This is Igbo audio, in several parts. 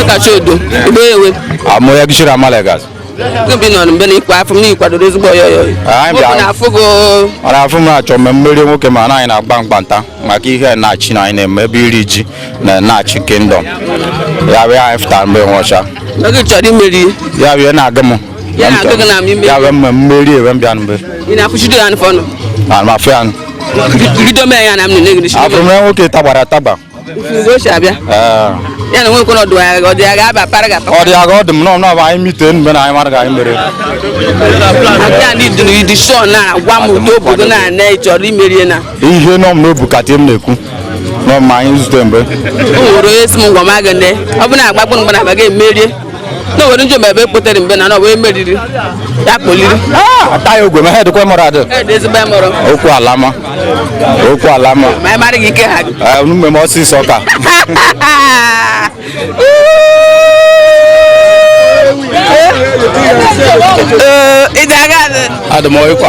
Kachodo Ibewe amoya gishira Malagas Gubino mbele kwa from ni kwado ezigbo yoyo na fugo ara fu ma cho mmeri nwoke ma na anyị na-agba mgbanta maka ihe na chi na anyị na-eme ebe iri ji na chi kingdom ya bụ anyị fụtara mgbe nwocha oge chọrọ imeri ya bụ na agụ m ya na-agụ na mmeri ya bụ mmeri ewe mbịa mgbe ị na-afụchido ya n'fọnụ na ma fịa rido me ya na m na-egide shi afọ m nwoke tagbara tagba fugo shabia ya na nwe ko no do ya go dia ga ba paraga ọ dị aga ọ dị m nọ ba anyị mite mgbe na anyị mara ga anyị mere ya ni di show na gwa m do obodo na na chọrọ imeri na ihe nọ m n'obu ka m na-ekwu nọ ma anyị zute mgbe o woro esi m ngwa ma ga ne ọ bụ na agbagbo mgbe na ba ga emeri no woro njo mebe kpotere mgbe na ọ emeriri ya kpoliri ata ya ogwe ma head kwa mọrọ adị ezigbo mọrọ okwu alama ma mara gị ike ha unu mmemme ọsịsọ ka Adamoyikwa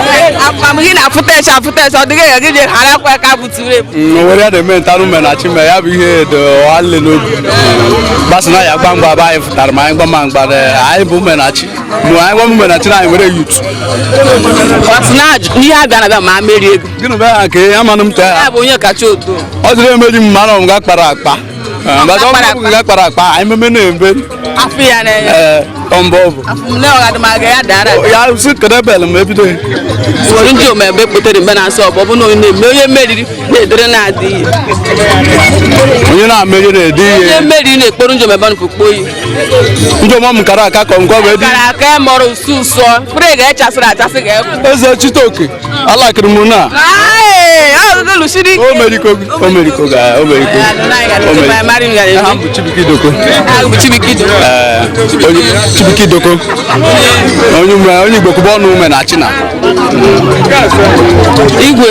amụghị na afụtecha ọ dịghị ya gị hara kwa ka buture nwere ya na-eme ntarụ me na chime ya bụ ihe dị ọhale n'obi gbasana ya gba mgba ba anyị fụtara ma anyị gbama mgba anyị bụ menachi mụ anyị gwa menachi na anyị nwere yut n'ihe abịa na bịa ma meri ego gịnị bụ ya nke ya manụ m ta ya bụ onye kacha oto ọ dịrị emeri m mmanụ m ga kpara akpa ga kpara akpa anyị meme na-ebe afọ ya na ọmbọ bụ ne ọ ga ya dara ya si kedebel m ebido wori ndị omebe kpotere mbe na asọ ọ bụ na onye meriri na-edere na-adị onye na-ameri na-edi ihe onye meriri na-ekporo ndị omebe n'ukpo yi ndị ọmọ m kara aka ka ngwa wee dị kara aka mọrọ usu ụsọ pụrụ ga echasịrị achasị ga eze chitoke alakịrị m na Chibikidoko onye Igbo kwụba ọnụ ume na China igwe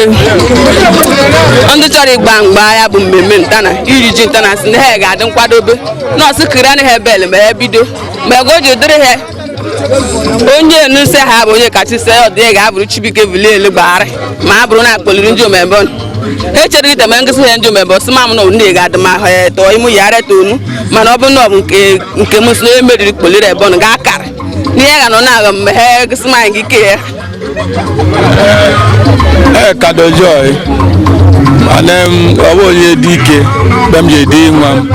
ndị chọrọ ịgba mgba ya bụ mmemme ntana iri ji ntana si na ha ga-adị nkwadobe nọọsụ kiri anaghị ebele ma ya bido mgbe ego ji dịrị ha onye nuse ha bụ onye kacha ise ọ dị ga-abụrụ Chibike vilele gbagharị ma a bụrụ na akpọliri ndị omebe echere gị teme ngịsị ha ndị omebe ọsị ma m na onye ga-adị ma ha tọọ ime ya arịta onu mana ọ bụ na ọ bụ nke m si na onye meriri kpoliri ebon ga-akara n'ihe ga nọ na-agha mgbe ha gịsị ma anyị gị ke ya Kadojoy mana ọ bụ onye dị ike mgbe m ji edi nwa m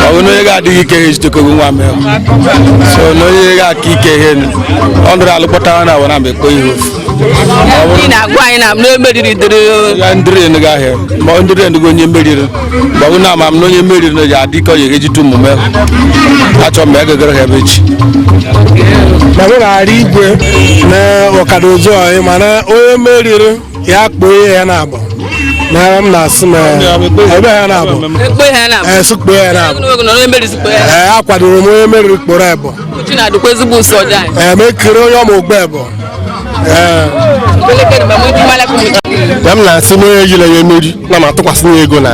ọ bụ na onye ga-adịghị ike ha ejitekogo nwa m so na onye ga-aka ike ihe ọ nụrụ alụkpọtara na awara mgbe kpo ihe ofu na-agwa anyị na m na emeriri ya ndịrị ndịga ahịa ma ọ ndịrị ndịga onye meriri mgbe ọ bụ na ama m na onye meriri na ya adị ike ọ ga-ejite omume achọ m egegere ha ebe echi na m na-arị igwe na Kadojoy mana onye meriri ya kpoo ihe ya na-abụ na m na-asị m ebe ha na-abụ sukpo ya na-abụ akwadoro m onye meriri kporo ebo mekiri onye ọma ogbe ebo ya m na-asị m onye ejila ya emeri na m atụkwasị ya ego na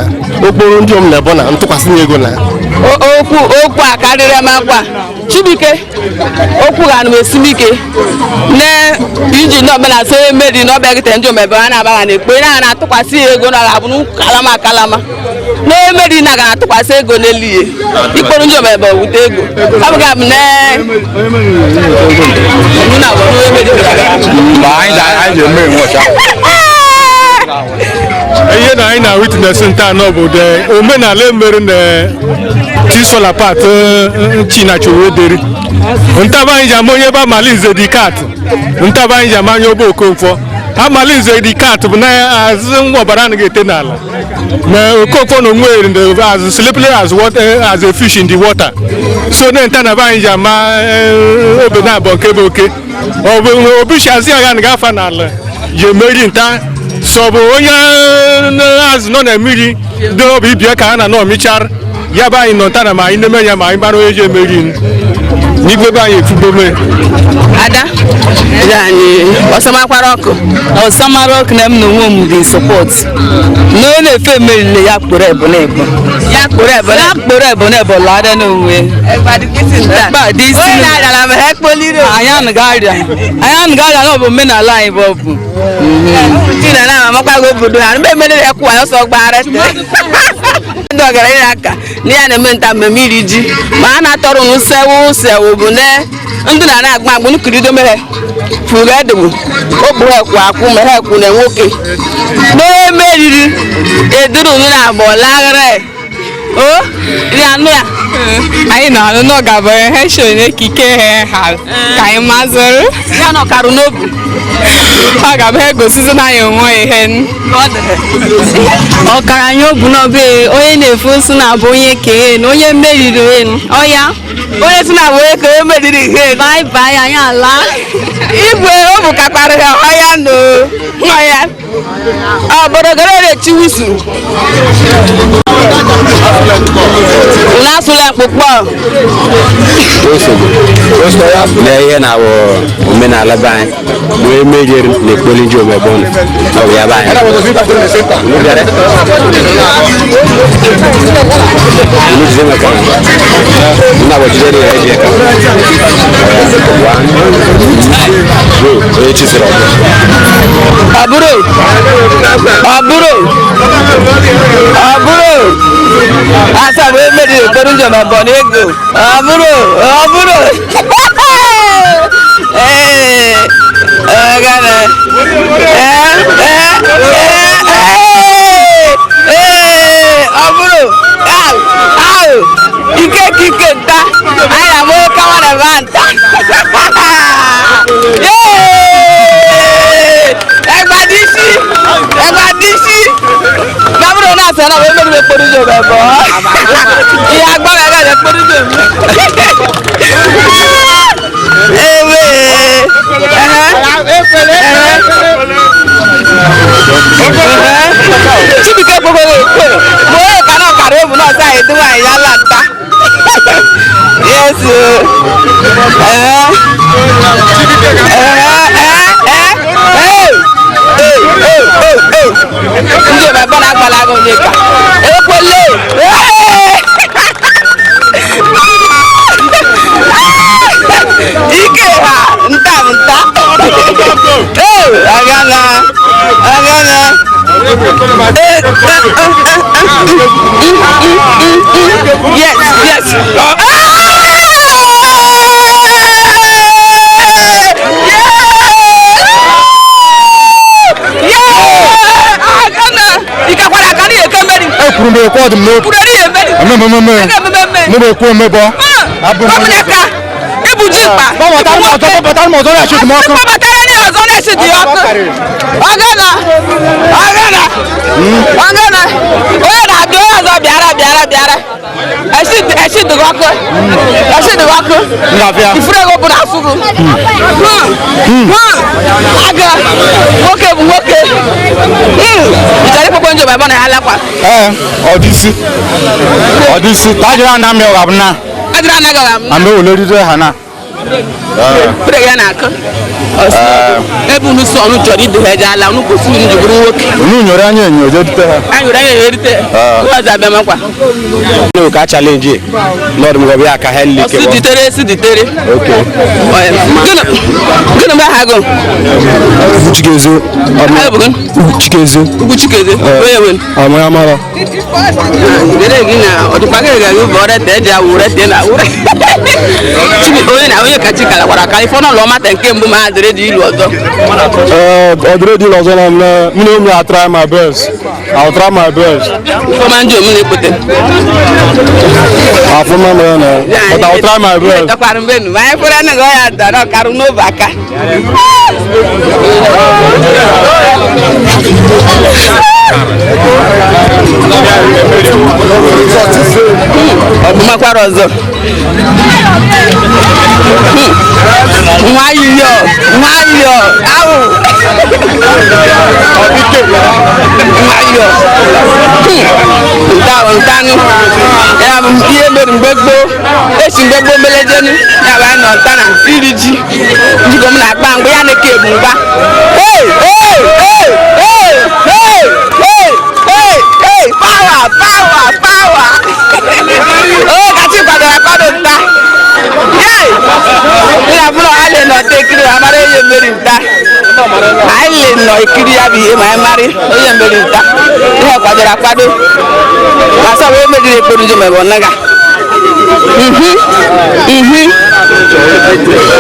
okporo ndị m na-ebo na ntụkwasị ya ego na okwu a karịrị m akwa Chibike okwu ga m esi m ike na iji n'ọbụla so emeri na ọbịa gịte ndị omebe ha na-abaga na ekpe na na-atụkwasị ya ego na ga-abụ kalama na emeri na ga na-atụkwasị ego n'elu ihe ikporo ndị omebe wute ego ọ bụ ga-abụ na ihe na anyị na witness nta n'obodo omenala emere na Chisola Pat Chinachowederi ntaba anyị ji ama onye ebe Amalize dị kat ntaba anyị ji ama onye obe Okonkwo amalize the cat bụ na azụ nwa ọbara na ga-ete n'ala na okoko na onwe as slippery as a fish in the water so na nta na anyị ji ama obodo abụọ nke bụ oke ọ bụ obichazi agha na gafa n'ala ji emeri nta so bụ onye azụ nọ na mmiri dị ọbụ ibie ka ha na ọmịchara ya bụ anyị nọ nta na ma anyị na-eme ya ma anyị mara onye ji emeri n'igwe be anyị efugome ada yani ọsamakwara ọkụ na m na onwe m dị support na onye na-efe emerile ya kpụrụ ebo na ebo ya kpụrụ ebo na ebo lada na onwe anyị anaghị arịa na ọ bụ omenala anyị bụ ọbụ obodo ha mgbe emerire ya kwụwa ya ọsọ gbara ndị ọgaranya aka na ya na-eme nta mmemme iri ji ma a na-atọrọ n'usewu bụ na ndị na-agba agbụ nkirido mere furu edegbu okpuru ekwu akwụ mere ekwu na nwoke na-emeriri eduru na abụọ laghara o anụ ya anyị na-anụ n'ọgabụ ihe show n'ekike ha ka anyị mazụrụ ya nọkarụ n'obu ọ ga-abụ egosizi na ya onwe ihe ọkara anyị obu n'obe onye na-efu osu na-abụ onye kee na onye meriri ọya onye si na-abụ onye ka onye meriri ihe baịbaị anyị ala igwe obu kakparị ha ọya n'ọya ọbọdọgara na-echi wisuru na-asụla mkpụkpọ na ihe na omenala be anyị bụ emejere na-ekpoli ndị omebonu ọ bụ ya be anyị ọbụrụ asabu emeri ekporo ndị omebonu ego ọbụrụ ike nta anyị na-amụ kawa na ebe nta ẹgbàdísí gbàmúrò náà sẹ́nà wọ́n mẹ́rin lè polújò bẹ̀ bọ́ ìyá agbára ẹ̀rọ lè polújò ewé chibike gbogbo ekwe mo yẹ kaná kàrí òmù náà sáà ìdúwà ìyá làǹtà yẹsù ndị baba na-agbala agụ onye ka ekwele ike ha nta agana yes Kurumbe kwa dum no. Kurari emeri. Mbe ko mebo. Abu Aminaka. Ibuji pa. Baba mo zo na shi mo ko. Baba tare ni ozo na shi di oko. Agana. Oya na do ozo biara. Eshi di oko. Ngafia. Ifure go bu na sugu. Aga. Woke. Ijari popo njo baba na hala kwa. Odisi tajira na me wa bna. Ajira na ga. Ambe olori zo hana. Pere ya na aka. Ebu nu so nu jori de heja ala nu ko su ni jiburu woke. Nu nyore anya enyo je dite ha. Anyure anya erite. Wa za be makwa. No ka challenge. Lord mo bi aka heli ke. Si ditere. Okay. Gana ba ha go. Chikezo. Chikezo. Oye wen. Amara mara. Gere gina odupagere ga go bore te ja wure te na wure. Oye na onye kachi kala kwara California lo mata nke mbu ma adere di ilu ozo. Adere di ilu ozo na me no try my best. I'll try my best. For manjo mu ne kote. Afuma me na. But I'll try my best. Ta kwaru benu. Mai fura na go ya da no karu no baka. ọzọ nwayọọ awụ nwayọọ ntanụ ya bụ ihe mere mgbe gboo esi mgbe gboo melejenu ya bụ anyị nọ nta na iri ji jikọ m na-akpa mgbe ya na-eke ebu mgba pawa kachi kwadoro akwado nta ya bụrụ anyị nọ nta ekiri amara onye mmeri nta anyị nọ ekiri ya bụ ihe ma anyị mara onye mmeri nta ihe kwadoro akwado asa wee meriri ekporo njem ebe ọ naga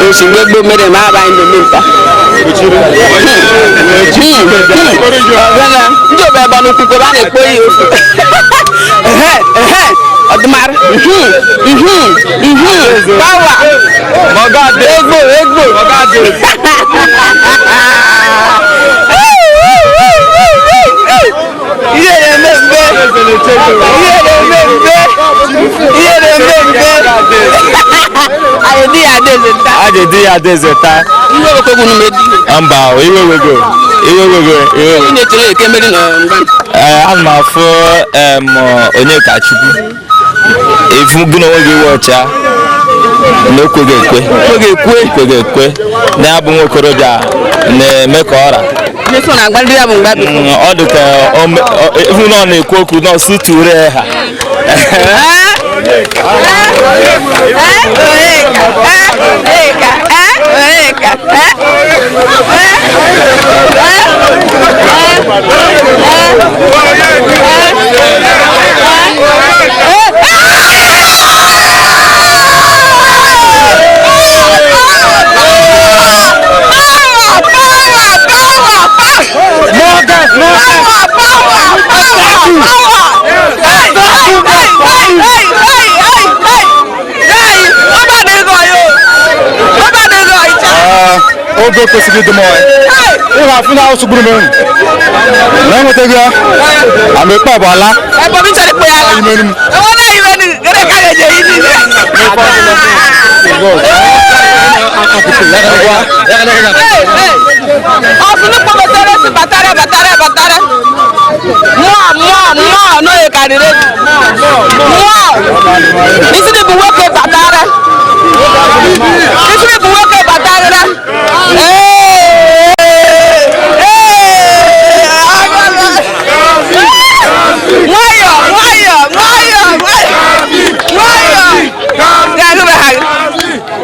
osi mgbe gboo mere ma aba anyị na-eme nta ndị obe ebe n'ukwukwe ba na-ekpo ihe ofu ọdụmara pawa egbo ihe na-eme mgbe Ajedi ya deze taa. Ihe okogwu n'ume di. Mba, iwewego. Na-echere eke mmeri na mgba. Ana m afụ Onyekachukwu. Efu gị na onwe gị iwe ọcha na okweghị ekwe na-abụ nwa okorobịa na-eme ka ọra. Ọ dị ka ihu na ọ na-ekwu okwu na ọsị ture ha. Oge kwesịrị ịdị mma ịhụ afụ na asụ gburu m na enwetaghị ya amekpe bụ ala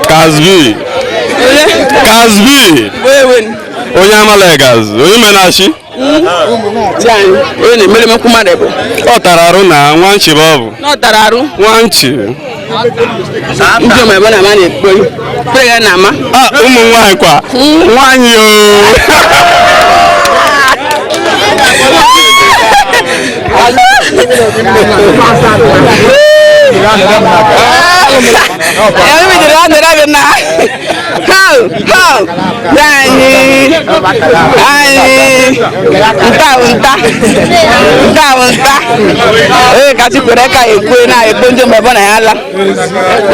Kazbi onye Amalegas onye menachi onye na-emere mekwu mmadụ bụ ọ tara arụ na nwanchi bụ ọ bụ ọ tara arụ nwanchi ndị omebe na-ama na-ekpo ya na-ama ụmụ nwaanyị kwa nwaanyị onye kasị kwere ka ekwe na-ekpo ndị omebe na ya ala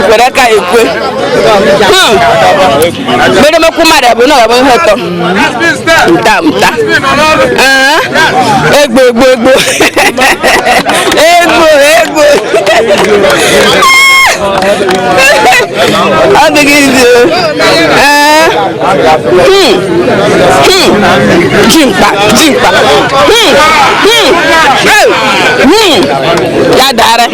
kwere ka ekwe mere mekwu mmadụ bụ na ọ bụ ihe ụtọ nta egbo ọ dịghị izu jimkpa ya dara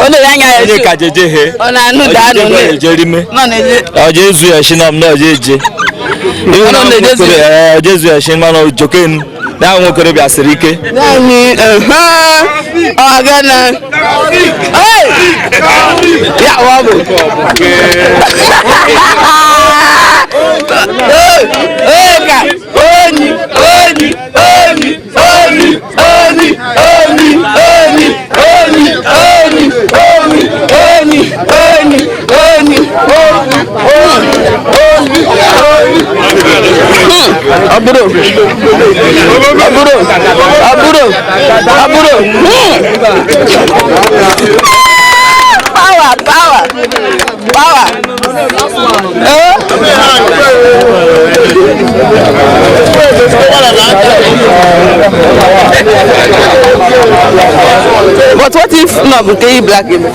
onye ya anya ya ka jeje ọ na-anụ daanụ ọjọ ezu ya shi na m na ọjọ eje ọjọ ezu ya shi mana ojokenu na ahụ nwokorobịa siri ike ya ọ bụ ọ bụ But what if no be black women?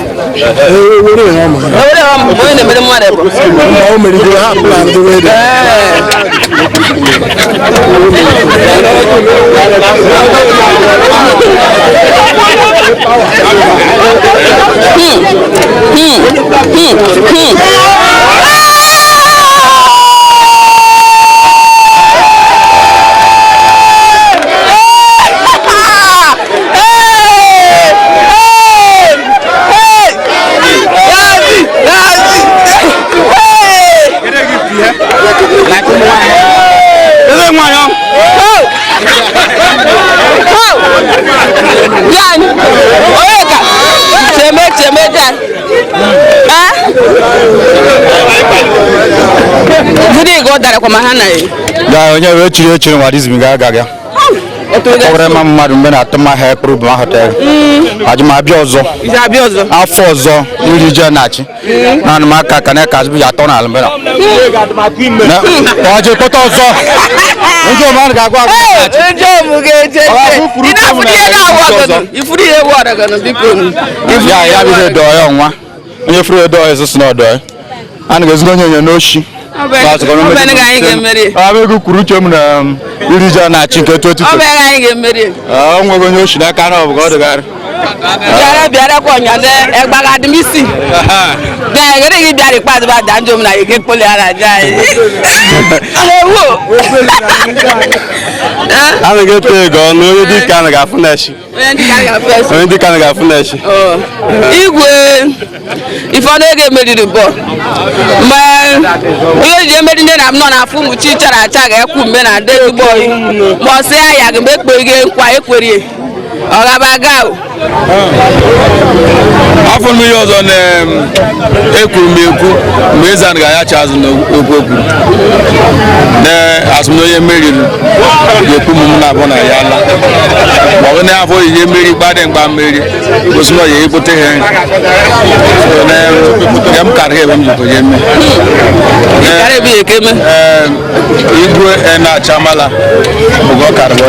onye wee chiri echiri nwa dizim ga-aga ọbụrụ ma mmadụ mgbe na-atụ ma ha ekpuru bụ ma hotel ajụmabịa ọzọ afọ ọzọ iri je na-achị naanị m aka ka na-eka azụ ya atọ n'ala mgbe na ọjị pụta ọzọ ndị omenala ga-agwa ya bụ ihe dọọ ya ọnwa onye furu edo ezo si n'ọdọ ya a na-ezigo onye n'oshi abegu kwuru uche m na iri ji na-achị nke otu nwere onye oshi n'aka na ọbụ ka ọ dịgharị bịara kwa ọnyade egbaga adịmisi ga-eghere gị bịara ikpeazụ ba da njọ m na ike kpoli ara aja anyị a na-ete ego ọnụ onye dịka na ga-afụ na-eshi onye dịka na ga-afụ na-eshi igwe ifeọnụ ego emeriri bọ mgbe onye ji emeri nne na m nọ na afụ ụmụ chi chara acha ga-ekwu mgbe na ada ezigbo oyi ma ọ sị ya gị mgbe ekpeghe nkwa ekwerie ọ gaba afọ mmiri ọzọ na-ekwuru m ekwu mgbe eze ga-ayacha azụ n'okwu okwu na asụmnonye meriri ga-ekwu m na-abụ na ya ala ma ọ bụ na afọ ihe mmeri gbadị mgba mmeri gosi na ya ebute ha nri ya m karịa ebe m jikọ ya eme igwe na-acha mala bụgo karịa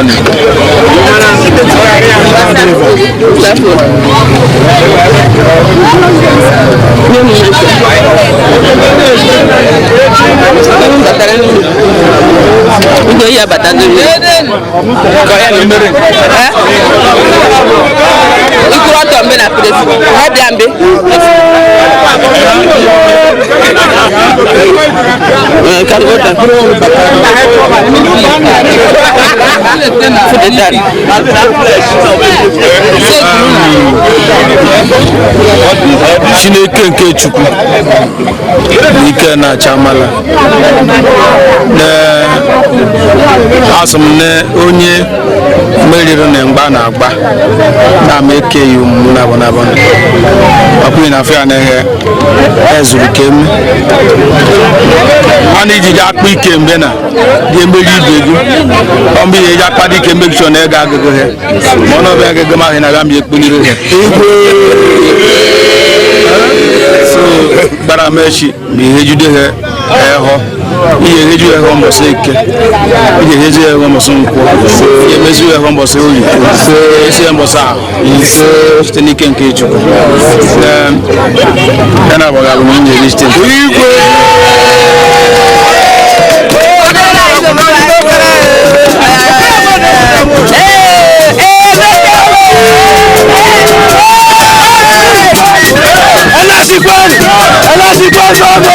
ya batando ikuru mbe na presi bịa mbe Chineke nke Chukwu ike na-acha mala asị m na onye meriri na mgba na-agba na m eke ya ụmụ na-abụ ọkpụghị na afọ ya na ihe ezuru kem a na-iji akpa ike mgbe na ga-emeri ibe ego ọ mgbe ihe ji akpa ike mmegichọ na ego agụgụ ha ma ọ na ọbịa agụgụ mahị na ga mbi ekpuliri ha so gbara m echi ma ihe jide ha ehọ ihe eheju ehọ mbọsị eke ihe eheju ehọ mbọsị nkwụ ihe mezu ehọ mbọsị oyi esi mbọsị ahụ site n'ike nke Chukwu ya na agbaga alụm nwunye eri site igwe Ela se